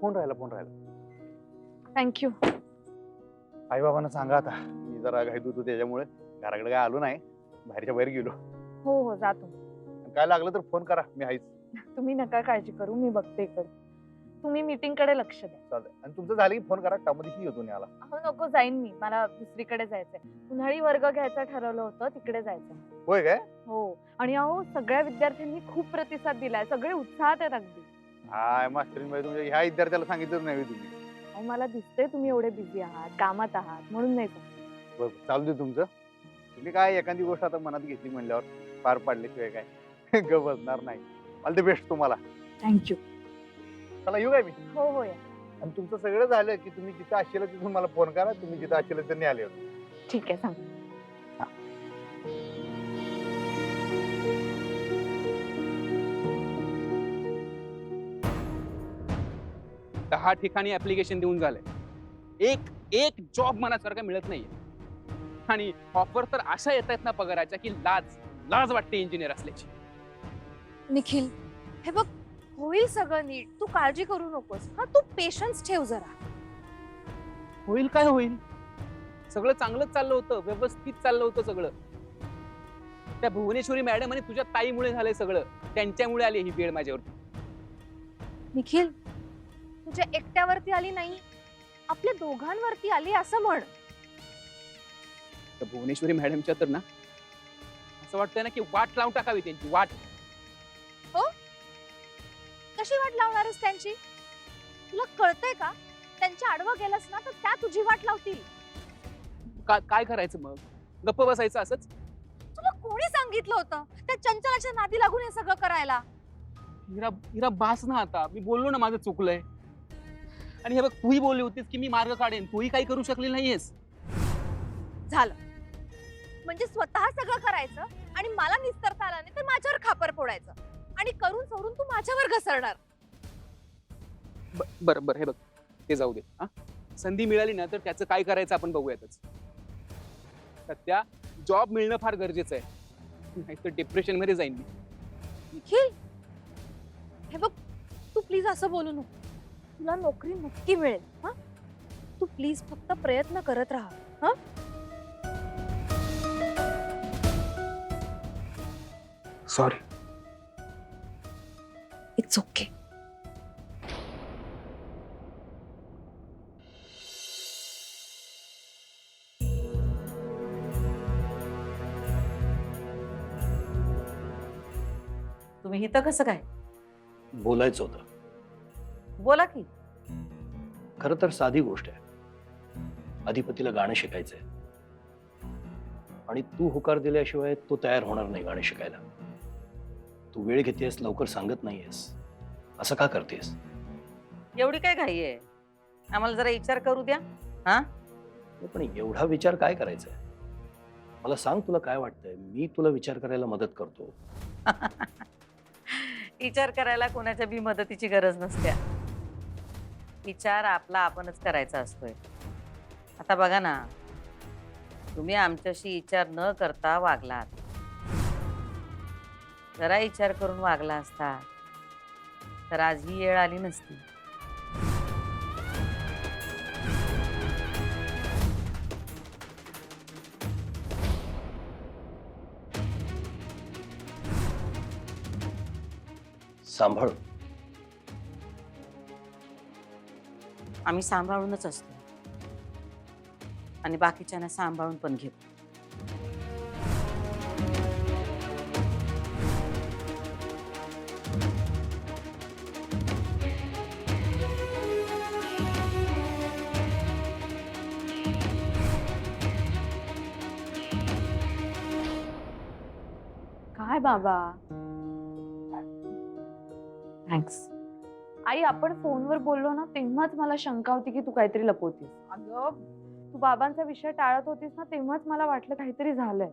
Phone राहिला. Thank you. आई बाबांना सांगा आता, मी जरा घाईत होतो त्याच्यामुळे घराकडे काय आलो नाही, बाहेरच्या बाहेर गेलो. हो हो जातो. काय लागलं तर फोन करा, मी आहेच. तुम्ही नका काळजी करू, मी बघते इकडे. तुम्ही मीटिंग कडे लक्ष द्या. चालतंय. आणि तुमचं झालं की फोन करा, त्यामध्येही येतो न्यायला. अहो नको, जाईन मी, मला दुसरीकडे जायचंय. उन्हाळी वर्ग घ्यायचं ठरवलं होतं, तिकडे जायचं. होय काय? हो. आणि अहो सगळ्या विद्यार्थ्यांनी खूप प्रतिसाद दिलाय, सगळे उत्साहात आहेत अगदी. हाय मास्टरीन बाई, तुमच्या ह्या विद्यार्थ्याला सांगितलं नाही तुम्ही? अहो मला दिसतंय तुम्ही एवढे बिझी आहात, कामात आहात, म्हणून नाही सांगितलं. बरं चालू दे तुमचं. तुम्ही काय एखादी गोष्ट आता मनात घेतली म्हणल्यावर पार पाडल्याशिवाय काय ग बसणार नाही. ऑल द बेस्ट तुम्हाला. थँक्यू. चला येऊ काय मी? हो हो या. आणि तुमचं सगळं झालं की तुम्ही जिथं असेल तिथून मला फोन करा, तुम्ही जिथं असेल तिथं आले होते. ठीक आहे, सांग. 10 ठिकाणी ऍप्लिकेशन देऊन झालंय. एक एक जॉब मनासारखा मिळत नाहीये. आणि ऑफर तर अशा येत आहेत ना पगाराच्या की लाज लाज वाटते इंजिनियर असल्याची. निखिल, हे बघ, होईल सगळं नीट, तू काळजी करू नकोस. हा, तू पेशन्स ठेव जरा. होईल काय होईल? सगळं चांगलंच चाललं होतं, व्यवस्थित चाललं होतं सगळं. त्या भुवनेश्वरी मॅडम आणि तुझ्या ताईमुळे झालंय सगळं. त्यांच्यामुळे आली ही वेळ माझ्यावरती. निखिल, तुझ्या एकट्यावरती आली नाही, आपल्या दोघांवरती आली असं म्हण. त्या भुवनेश्वरी मॅडमच्या तर ना असं वाटतंय ना की वाट लावून टाकावी त्यांची वाट. कशी वाट लावणारच त्यांची? तुला कळतंय का? त्यांच्या आडवं गेलंस ना तर त्या तुझी वाट लावतील. काय करायचं मग? गप्प बसायचं असंच? तुला कोणी सांगितलं होतं त्या चंचलाच्या नादी लागून हे सगळं करायला? हिरा हिरा बास ना आता. मी बोललो ना माझं चुकलंय. आणि हे बघ, तूही बोलली होतीस की मी मार्ग काढेन, तूही काही करू शकली नाहीयेस. झालं म्हणजे स्वतः सगळं करायचं आणि मला निस्तरता आला नाही तर माझ्यावर खापर फोडायचं आणि करून सवरून तू माझ्यावर घसरणार. बरं बरं, हे बघ, ते जाऊ दे. हा, संधी मिळाली ना तर त्याचं काय करायचं आपण बघूयातच. सध्या जॉब मिळणं फार गरजेचं आहे, नाहीतर डिप्रेशन मध्ये जाईन मी. निखिल, हे बघ, तू प्लीज असं बोलू नको. तुला नोकरी नक्की मिळेल. हा, तू प्लीज फक्त प्रयत्न करत राहा. हा, सॉरी. It's okay. तुम्ही इथं कसं काय? बोलायचं होतं. बोला की. खरं तर साधी गोष्ट आहे. अधिपतीला गाणं शिकायचंय आणि तू होकार दिल्याशिवाय तो तयार होणार नाही गाणं शिकायला. तू वेळ घेतेस, लवकर सांगत नाहीयेस. असं का करतेस? एवढी काय घाई आहे? आम्हाला जरा विचार करू द्या. हा, पण एवढा विचार काय करायचा आहे? मला सांग, तुला काय वाटतंय? मी तुला विचार करायला मदत करतो. विचार करायला कोणाच्या बी मदतीची गरज नसते. विचार आपला आपणच करायचा असतोय. आता बघा ना, तुम्ही आमच्याशी विचार न करता वागलात. जरा विचार करून वागला असता तर आज ही वेळ आली नसती. सांभाळ. आम्ही सांभाळूनच असतो आणि बाकीच्यांना सांभाळून पण घेतो. काय बाबा? थँक्स. आई, आपण फोनवर बोललो ना तेव्हाच मला शंका होती की तू काहीतरी लपवतीस. अगं, तू बाबांचा विषय टाळत होतीस ना तेव्हाच मला वाटलं काहीतरी झालंय.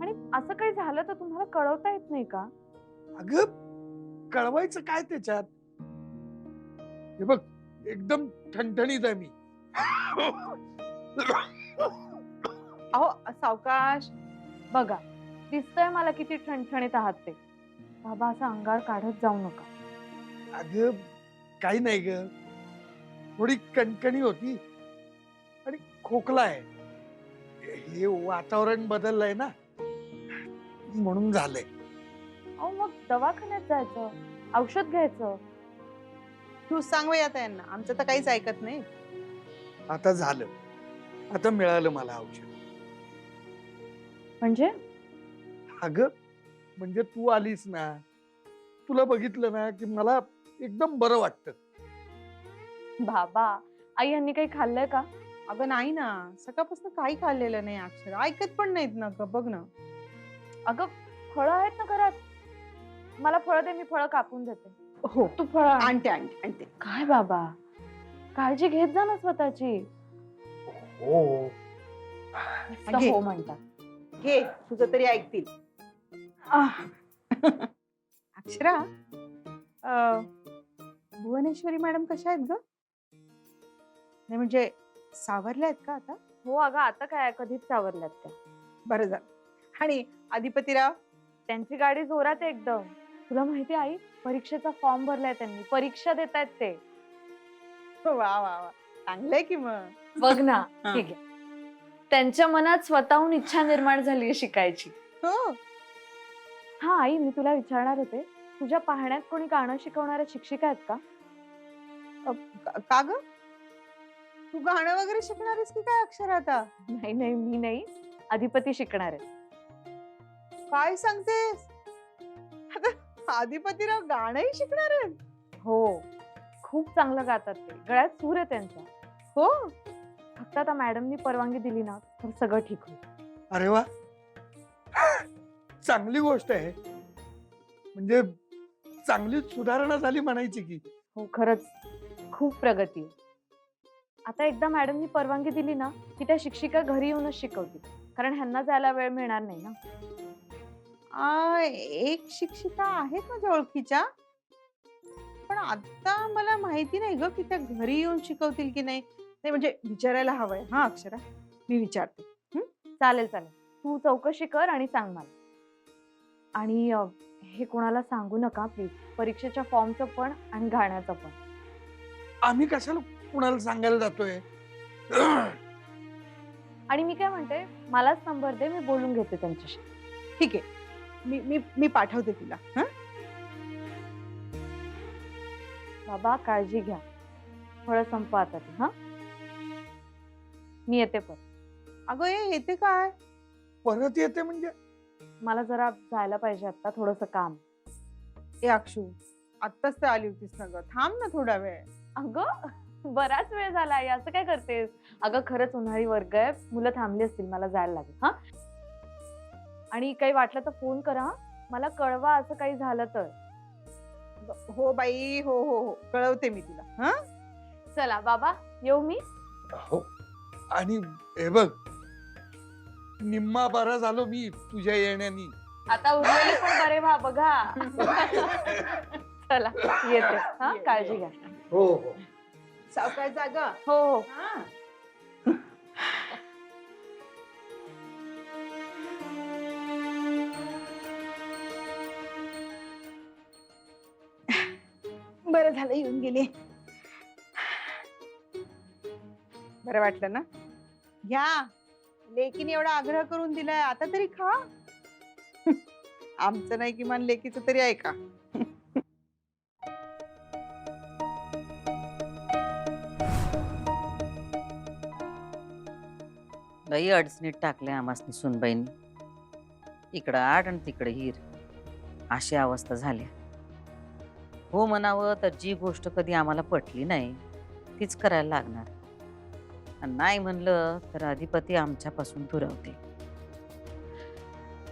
आणि असं काही झालं तर तुम्हाला कळवता येत नाही का? अगं, कळवायचं काय त्याच्यात? हे बघ, एकदम ठणठणीत आहे मी. अहो सावकाश. बघा, दिसतंय मला किती ठणठणीत आहात ते. बाबा असं अंगावर काढत जाऊ नका. अगं, काही नाही ग. थोडी कणकणी होती आणि खोकला आहे. हे वातावरण बदललंय ना, म्हणून झालंय. अहो मग दवाखान्यात जायचं, औषध घ्यायचं. तू सांग बाई आता यांना, आमचं तर काहीच ऐकत नाही. आता झालं, आता मिळालं मला औषध. म्हणजे अगं म्हणजे तू आलीस ना, तुला बघितलं ना की मला एकदम बरं वाटतं. बाबा, आई यांनी काही खाल्लंय का? अगं नाही ना, सकाळपासून काही खाल्लेलं नाही अक्षर, ऐकत पण नाहीत ना ग, बघ ना. अगं फळं आहेत ना घरात, मला फळं दे, मी फळं कापून देते. हो, तू फळं आण. आणते आणते आणते. काय बाबा, काळजी घेत जा ना स्वतःची. हो नुसतं घे. हो म्हणतात. घे, तुझं तरी ऐकतील. आह. अक्षरा, भुवनेश्वरी मॅडम कशा आहेत ग? नाही म्हणजे सावरल्या आहेत का आता? हो अगं, आता काय कधीच सावरल्यात त्या. बरं झालं. आणि अधिपतीराव? त्यांची गाडी जोरात आहे एकदम. तुला माहिती आई, परीक्षेचा फॉर्म भरलाय त्यांनी, परीक्षा देत आहेत ते. वा वा वा, चांगलंय की मग. बघ ना. हा. ठीक आहे, त्यांच्या मनात स्वतःहून इच्छा निर्माण झाली शिकायची. हो. हा आई, मी तुला विचारणार होते, तुझ्या पाहण्यात कोणी गाणं शिकवणाऱ्या शिक्षिका आहेत का? का ग? तू गाणं वगैरे शिकणारीस की काय अक्षर आता? नाही नाही, मी नाही, अधिपती शिकणार आहे. काय सांगतेस? आता अधिपतीराव गाणंही शिकणार आहेत? हो, खूप चांगलं गातात ते, गळ्यात सूर आहे त्यांचा. हो. फक्त आता मॅडमनी परवानगी दिली ना तर सगळं ठीक होईल. अरे वा, चांगली गोष्ट आहे. म्हणजे चांगलीच सुधारणा झाली म्हणायची की. हो खरंच, खूप प्रगती आहे. आता एकदा मॅडमनी परवानगी दिली ना की त्या शिक्षिका घरी येऊनच शिकवतील, कारण ह्यांना जायला वेळ मिळणार नाही ना. एक शिक्षिका आहेत माझ्या ओळखीच्या, पण आता मला माहिती नाही ग की त्या घरी येऊन शिकवतील की नाही. नाही म्हणजे विचारायला हवंय. हा अक्षरा, मी विचारते. चालेल चालेल, तू चौकशी कर आणि सांग मला. आणि हे कोणाला सांगू नका प्लीज, परीक्षेच्या फॉर्मचं पण आणि गाण्याचं पण. आम्ही कशाला कुणाला सांगायला जातोय? आणि मी काय म्हणते, मलाच नंबर दे, मी बोलून घेते त्यांच्याशी. ठीक आहे, मी मी मी पाठवते तुला. हा, बाबा काळजी घ्या, फळं संपवा आता ती. हा, मी येते पण. अगं येते काय? परत येते म्हणजे? मला जरा जायला पाहिजे आता, थोडंसं काम. ए अक्षू, आत्ताच तर आली होतीस ना ग, थांब ना थोडा वेळ. अगं बराच वेळ झाला आई, असं काय करतेस? अगं खरंच उन्हाळी वर्ग आहे, मुलं थांबली असतील, मला जायला लागेल. हा, आणि काही वाटलं तर फोन करा हा. मला कळवा असं काही झालं तर. हो बाई, हो हो हो, कळवते मी तुला. हा, चला बाबा, येऊ मी. हो. आणि हे बघ, निम्मा बरा झालो मी तुझ्या येण्यानी. आता उरलेले पण बरे व्हा बघा. चला येते. हा, काळजी घ्या. हो हो. सावकाश जागा. हो हो. हा. बरं झालं येऊन गेले. बरं वाटलं ना? घ्या, लेकीने एवढा आग्रह करून दिलाय, आता तरी खा. आमचं नाही, किमान लेकीचं तरी ऐका. लई अडचणीत टाकले आमासनी सुनबाईंनी. इकडं आड आणि तिकडे हिर, अशी अवस्था झाली. हो म्हणावं तर जी गोष्ट कधी आम्हाला पटली नाही तीच करायला लागणार, आणि नाही म्हणलं तर अधिपती आमच्यापासून दुरावते.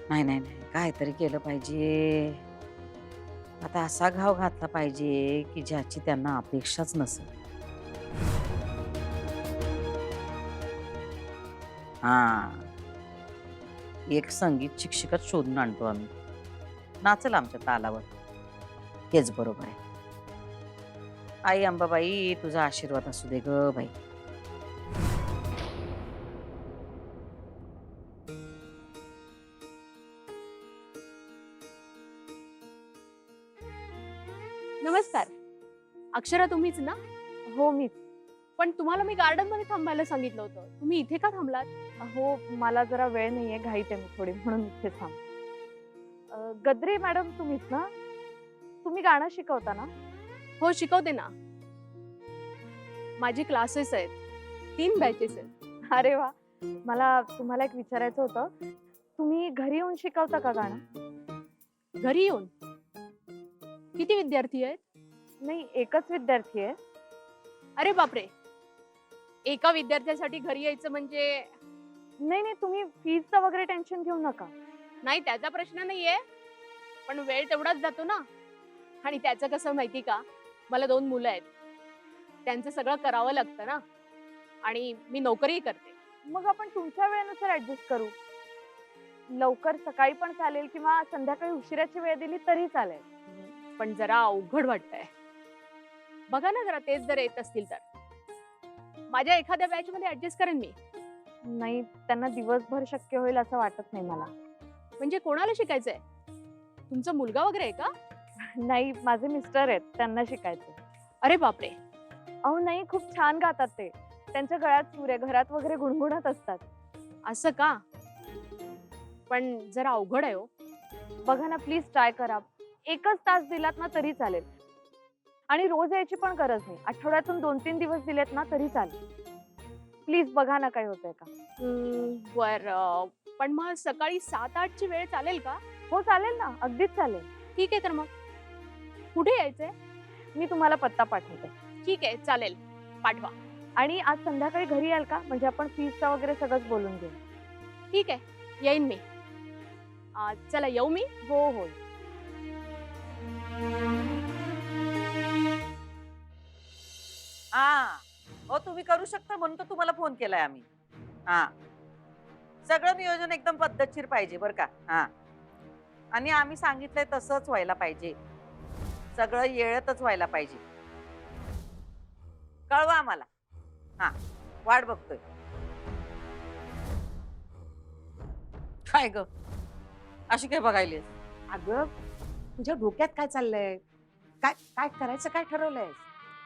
नाही नाही नाही, काहीतरी केलं पाहिजे. आता असा घाव घातला पाहिजे की ज्याची त्यांना अपेक्षाच नसेल. हा, एक संगीत शिक्षिका शोधून आणतो आम्ही, नाचल आमच्या तालावर. हेच बरोबर आहे. आई अंबाबाई, तुझा आशीर्वाद असू दे ग बाई. नमस्कार, अक्षरा तुम्हीच ना? हो मीच. पण तुम्हाला मी गार्डन मध्ये थांबायला सांगितलं होतं, तुम्ही इथे का थांबलात? हो मला जरा वेळ नाहीये, घाईत आहे मी थोडी, म्हणून इथे थांब. गद्रे मॅडम तुम्हीच ना? तुम्ही गाणं शिकवता ना? हो शिकवते ना. माझी क्लासेस आहेत, 3 बॅचेस आहेत. अरे वा, मला तुम्हाला एक विचारायचं होतं, तुम्ही घरी येऊन शिकवता का गाणं? घरी येऊन? किती विद्यार्थी आहेत? नाही, एकच विद्यार्थी आहे. अरे बापरे, एका विद्यार्थ्यासाठी घरी यायचं म्हणजे? नाही नाही, तुम्ही फीजचं वगैरे टेन्शन घेऊ नका. नाही त्याचा प्रश्न नाहीये, पण वेळ तेवढाच जातो ना. आणि त्याचं कसं माहिती का, मला 2 मुलं आहेत, त्यांचं सगळं करावं लागतं ना, आणि मी नोकरीही करते. मग आपण तुमच्या वेळेनुसार ऍडजस्ट करू. लवकर सकाळी पण चालेल किंवा संध्याकाळी उशिराची वेळ दिली तरी चालेल. पण जरा अवघड वाटतंय. बघा ना जरा, तेच जर येत असतील तर माझ्या एखाद्या बॅच मध्ये ऍडजस्ट करेन मी. नाही, त्यांना दिवसभर शक्य होईल असं वाटत नाही मला. म्हणजे कोणाला शिकायचंय? तुमचा मुलगा वगैरे आहे का? नाही, माझे मिस्टर आहेत, त्यांना शिकायचं. अरे बापरे. अहो नाही, खूप छान गातात ते. त्यांच्या गळ्यात सूर आहे, घरात वगैरे गुणगुणत असतात. असं का? पण जरा अवघड आहे हो. बघा ना, प्लीज ट्राय करा. एकच तास दिलात ना तरी चालेल. आणि रोज यायची पण गरज नाही, आठवड्यातून 2-3 दिवस दिलेत ना तरी चालेल. प्लीज बघा ना काय होतंय का. बर, पण मग सकाळी 7-8 ची वेळ चालेल का? हो चालेल ना, अगदीच चालेल. ठीक आहे, तर मग कुठे यायचंय? मी तुम्हाला पत्ता पाठवते. ठीक आहे, चालेल, पाठवा. आणि आज संध्याकाळी घरी याल का? म्हणजे आपण फीजचा वगैरे सगळंच बोलून घेऊ. ठीक आहे, येईन मी. चला येऊ मी. हो हो. हा हो, तुम्ही करू शकता म्हणून तर तुम्हाला फोन केलाय आम्ही. हा, सगळं नियोजन एकदम पद्धतशीर पाहिजे बरं का. हा, आणि आम्ही सांगितलंय तसंच व्हायला पाहिजे, सगळं येळतच व्हायला पाहिजे. कळवा आम्हाला. हा, वाट बघतोय. काय ग, अशी काय बघायली? अगं तुझ्या डोक्यात काय चाललंय? काय काय करायचं, काय ठरवलंय?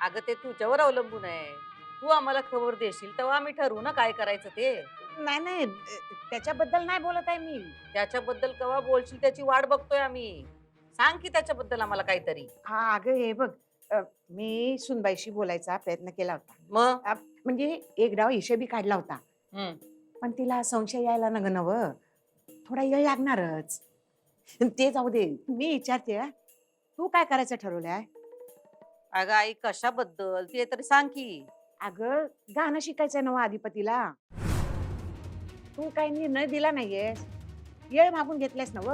अगं ते तुझ्यावर अवलंबून आहे. तू आम्हाला खबर देशील तेव्हा आम्ही ठरवू ना काय करायचं ते. नाही नाही, त्याच्याबद्दल नाही बोलत आहे मी. त्याच्याबद्दल केव्हा बोलशील त्याची वाट बघतोय आम्ही. सांग की त्याच्याबद्दल आम्हाला काहीतरी. हा अगं हे बघ, मी सुनबाईशी बोलायचा प्रयत्न केला होता. मग म्हणजे एक डाव हिशेबी काढला होता, पण तिला संशय यायला न ग नव, थोडा वेळ लागणारच. ते जाऊ दे, मी विचारते तू काय करायचं ठरवलंय? अगं आई कशाबद्दल ते तरी सांग की. अगं गाणं शिकायचंय नव अधिपतीला. तू काही निर्णय दिला नाहीयेस, येळ मागून घेतलायस नव.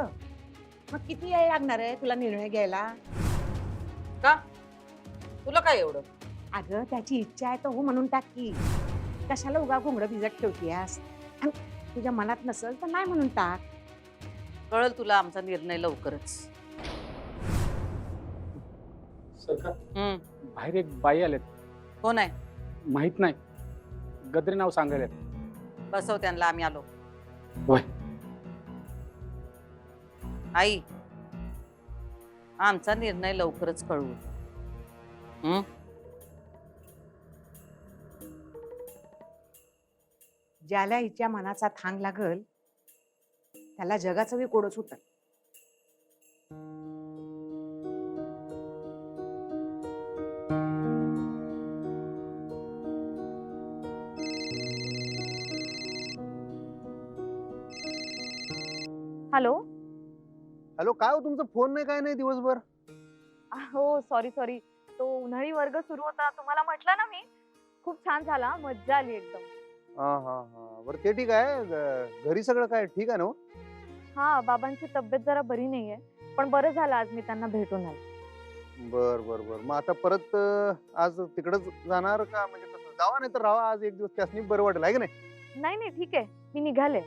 मग किती वेळ लागणार आहे तुला निर्णय घ्यायला? का तुला काय एवढं? अगं त्याची इच्छा आहे तर हो म्हणून टाक की. कशाला उगा घुंगडं भिजत ठेवतीयास? तुझ्या मनात नसेल तर नाही म्हणून टाक. कळल तुला आमचा निर्णय लवकरच. बाहेर एक बाई आलेत. कोण आहे? माहित नाही, गद्रे नाव सांगायला. बसव त्यांना, आम्ही आलो. होय. आई, आमचा निर्णय लवकरच कळवू. ज्याला हिच्या मनाचा थांग लागल त्याला जगाचं बी कोडं सुटल. हॅलो. हॅलो, काय हो तुमचा फोन नाही काय नाही दिवसभर? हो सॉरी सॉरी, तो उन्हाळी वर्ग सुरू होता, तुम्हाला म्हटलं ना मी. खूप छान झाला, मज्जा आली एकदम. हा हा हा, बरं ते ठीक आहे. घरी सगळं काय ठीक आहे ना? हा, बाबांची तब्येत जरा बरी नाहीये, पण बरं झालं आज मी त्यांना भेटून आले. बर बर बर, मग आता परत आज तिकडच जाणार का? म्हणजे कसं, जावा नाही तर राहा आज एक दिवस, त्यासनी बरं वाटेल आहे की नाही? नाही नाही ठीक आहे, मी निघाले.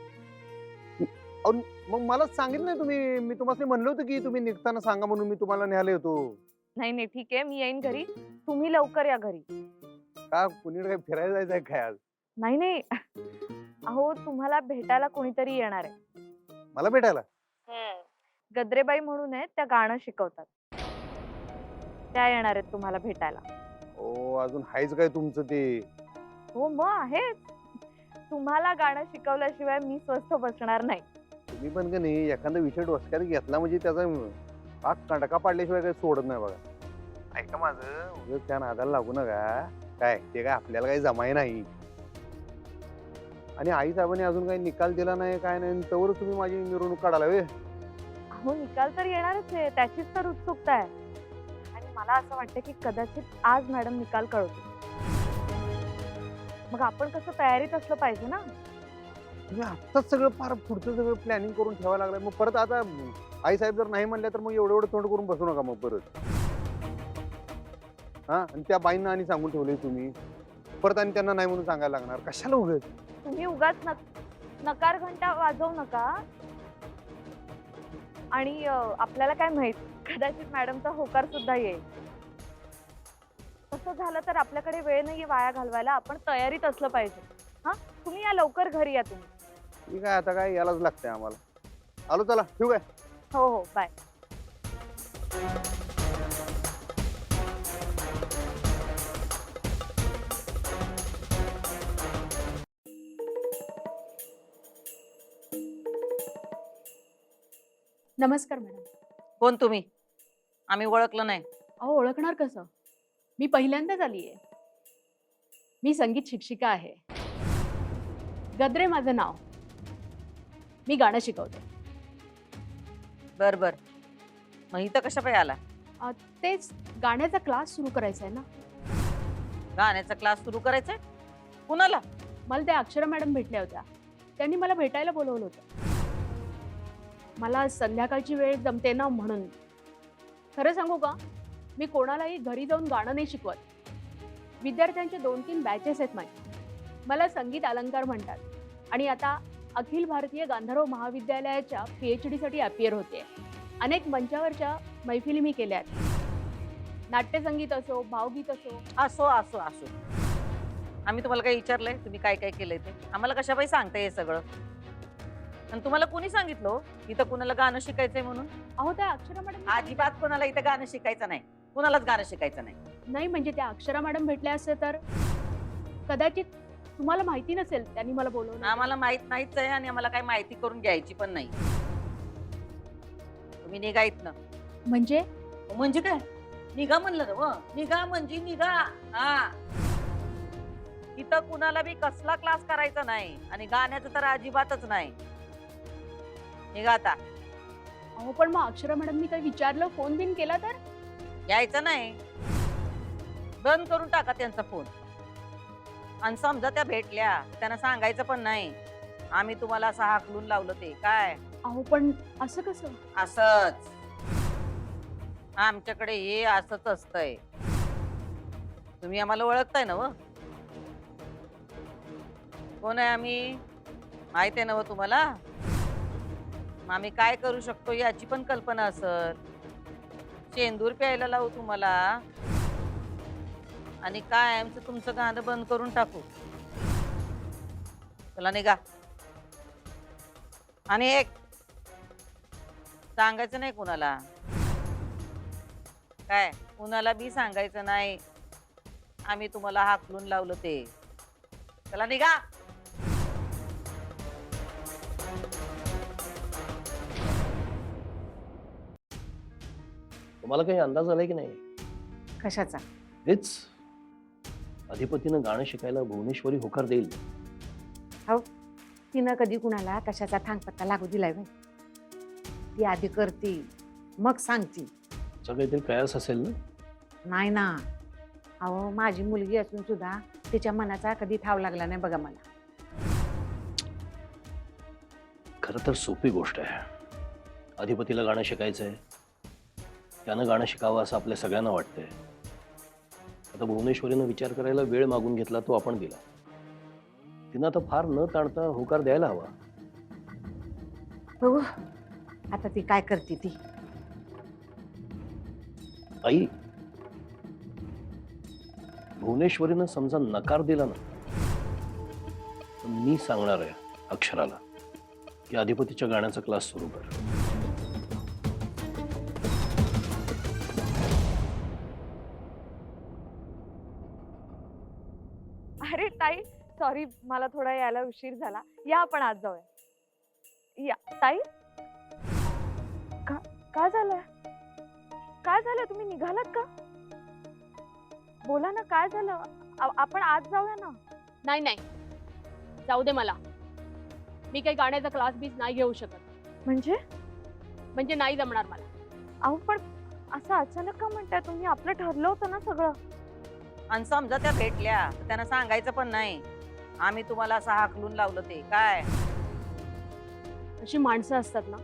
मग मला सांगितलं नाही तुम्ही? मी तुम्हाला म्हणलं होतं की तुम्ही निघताना सांगा म्हणून, मी तुम्हाला न्यायला येतो. नाही नाही ठीक आहे, मी येईन घरी, तुम्ही लवकर या घरी. का कुणीकडे काय फिरायला जायचं आहे काय आज? नाही नाही, अहो तुम्हाला भेटायला कोणीतरी येणार आहे. मला भेटायला? गद्रेबाई म्हणून आहेत, त्या गाणं शिकवतात. त्या येणार आहेत तुम्हाला भेटायला. ओ, अजून हायच काय तुमचं ते? मग आहे. तुम्हाला गाणं शिकवल्याशिवाय मी स्वस्थ बसणार नाही. तुम्ही पण का नाही एखादा विषय डोसक्यात घेतला म्हणजे त्याचा पाक कंडका पाडल्याशिवाय काही सोडत नाही बघा. ऐका माझं उगाच त्या नादाला लागू नका. काय ते काय आपल्याला काही जमाय नाही. आणि आई साहेबांनी अजून काही निकाल दिला नाही काय नाही तवर तुम्ही माझी मिरवणूक काढायला वे. अहो निकाल तर येणारच आहे, त्याचीच तर उत्सुकता आहे. आणि मला असं वाटतं की कदाचित आज मॅडम निकाल कळवतील. मग आपण कसं तयारीत असलं पाहिजे ना. तुम्ही आत्ताच सगळं फार पुढचं सगळं प्लॅनिंग करून ठेवायला लागलाय. मग परत आता आई साहेब जर नाही म्हणल्या तर मग एवढं तोंड करून बसू नका मग परत. हा आणि त्या बाईंना आणि सांगून ठेवले तुम्ही परत आणि त्यांना नाही म्हणून सांगायला लागणार कशाला उगाच. तुम्ही उगाच नकार घंटा वाजवू नका. आणि आपल्याला काय माहित, कदाचित मॅडमचा होकार सुद्धा येईल. तसं झालं तर आपल्याकडे वेळ नाहीये वाया घालवायला. आपण तयारीत असलं पाहिजे. हा तुम्ही या लवकर घरी या तुम्ही. ठीक आहे आता काय यालाच लागतंय आम्हाला. आलो चला ठेवू काय. हो हो बाय. नमस्कार मॅडम. कोण तुम्ही? आम्ही ओळखलं नाही. अहो ओळखणार कसं, मी पहिल्यांदाच आली आहे. मी संगीत शिक्षिका आहे. गद्रे माझं नाव. मी गाणं शिकवते. बर बर. मग इथं कशा पाय आला? तेच गाण्याचा क्लास सुरू करायचा आहे ना. गाण्याचा क्लास सुरू करायचंय? कुणाला? मला त्या अक्षरा मॅडम भेटल्या होत्या. त्यांनी मला भेटायला बोलवलं होतं. मला संध्याकाळची वेळ जमते ना म्हणून. खरं सांगू का, मी कोणालाही घरी जाऊन गाणं नाही शिकवत. विद्यार्थ्यांचे 2-3 बॅचेस आहेत माझे. मला संगीत अलंकार म्हणतात. आणि आता अखिल भारतीय गांधर्व महाविद्यालयाच्या PhD साठी अपियर होते. अनेक मंचावरच्या मैफिली मी केल्या आहेत. नाट्यसंगीत असो, भावगीत असो. असो असो असो. आम्ही तुम्हाला काय विचारलंय? तुम्ही काय काय केलंय ते आम्हाला कशा पायी सांगताय हे सगळं? आणि तुम्हाला कोणी सांगितलं इथं कुणाला गाणं शिकायचंय म्हणून? अहो त्या अक्षरा मॅडम अजिबात कोणाला इथं गाणं शिकायचं नाही. कुणालाच गाणं शिकायचं नाही. नाही म्हणजे त्या अक्षरा मॅडम भेटल्या असते तर कदाचित तुम्हाला माहिती नसेल त्यांनी मला बोलवलं. आम्हाला माहित नाहीच आहे आणि आम्हाला काही माहिती करून घ्यायची पण नाही. तुम्ही निघा इथनं. म्हणजे म्हणजे काय? निघा म्हणलं ना मग. निघा म्हणजे निघा. हा इथं कुणाला बी कसला क्लास करायचा नाही आणि गाण्याचं तर अजिबातच नाही. निघा आता. अहो पण मग अक्षरा मॅडमनी काही विचारलं, फोन बिन केला तर? यायचं नाही. बंद करून टाका त्यांचा फोन. आणि समजा त्या भेटल्या त्यांना सांगायचं पण नाही आम्ही तुम्हाला असं हाकलून लावलं ते काय. अहो पण असं कसं? असंच आमच्याकडे हे असंच असतंय. तुम्ही आम्हाला ओळखताय ना? व कोण आहे आम्ही माहित आहे ना व तुम्हाला? आम्ही काय करू शकतो याची पण कल्पना असेल. शेंदूर प्यायला लावू तुम्हाला आणि काय आमचं तुमचं गाणं बंद करून टाकू. चला निघा. आणि एक सांगायचं नाही कुणाला. काय कुणाला बी सांगायचं नाही आम्ही तुम्हाला हाकलून लावलं ते. चला निघा. तुम्हाला काही अंदाज आलाय की नाही? कशाचा? हेच अधिपतीनं गाणं शिकायला भुवनेश्वरी होकार देईल. तिनं कधी कुणाला कशाचा थांगपत्ता लागू दिलाय बाई? ती आधी करती मग सांगती. तुझा काहीतरी प्रयास असेल ना? नाही ना. अहो माझी मुलगी असून सुद्धा तिच्या मनाचा कधी ठाव लागला नाही बघा मला. खरं तर सोपी गोष्ट आहे. अधिपतीला गाणं शिकायचंय. त्यानं गाणं शिकावं असं आपल्या सगळ्यांना वाटतंय. आता भुवनेश्वरीनं विचार करायला वेळ मागून घेतला तो आपण दिला. तिनं आता फार न ताणता होकार द्यायला हवा. बघू आता ती काय करते ती. आई भुवनेश्वरीनं समजा नकार दिला ना तर मी सांगणार आहे अक्षराला की अधिपतीच्या गाण्याचा क्लास सुरू कर. अरे ताई सॉरी, मला थोडा यायला उशीर झाला. या आपण आज जाऊया. या ताई, काय झालंय? काय झालं? तुम्ही निघालात का? बोला ना, काय झालं? आपण आज जाऊया ना. नाही नाही, जाऊ दे मला. मी काही गाण्याचा क्लास बीस नाही घेऊ शकत. म्हणजे नाही जमणार मला. अहो पण असं अचानक का म्हणताय तुम्ही? आपलं ठरलं होतं ना सगळं. आणि समजा त्या भेटल्या तर त्यांना सांगायचं पण नाही. आम्ही तुम्हाला असं हाकलून लावलं ते काय? अशी माणसं असतात ना,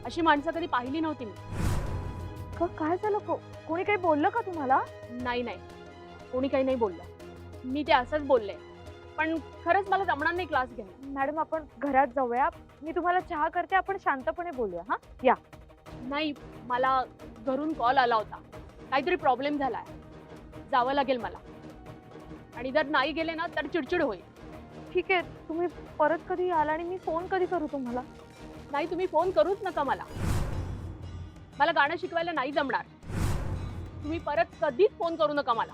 अशी माणसं कधी पाहिली नव्हती मी. काय झालं? कोणी काही बोललं का तुम्हाला? नाही नाही, कोणी काही नाही बोललं. मी ते असंच बोलले. पण खरंच मला जमणार नाही क्लास घ्यायला. मॅडम, आपण घरात जाऊया. मी तुम्हाला चहा करते, आपण शांतपणे बोलूया. हा, या. नाही, मला घरून कॉल आला होता. काहीतरी प्रॉब्लेम झालाय, जावं लागेल मला. आणि जर नाही गेले ना तर चिडचिड होईल. ठीक आहे, तुम्ही परत कधी याल आणि मी फोन कधी करू तुम्हाला? नाही, तुम्ही फोन करूच नका मला. मला गाणं शिकवायला नाही जमणार. तुम्ही परत कधीच फोन करू नका मला.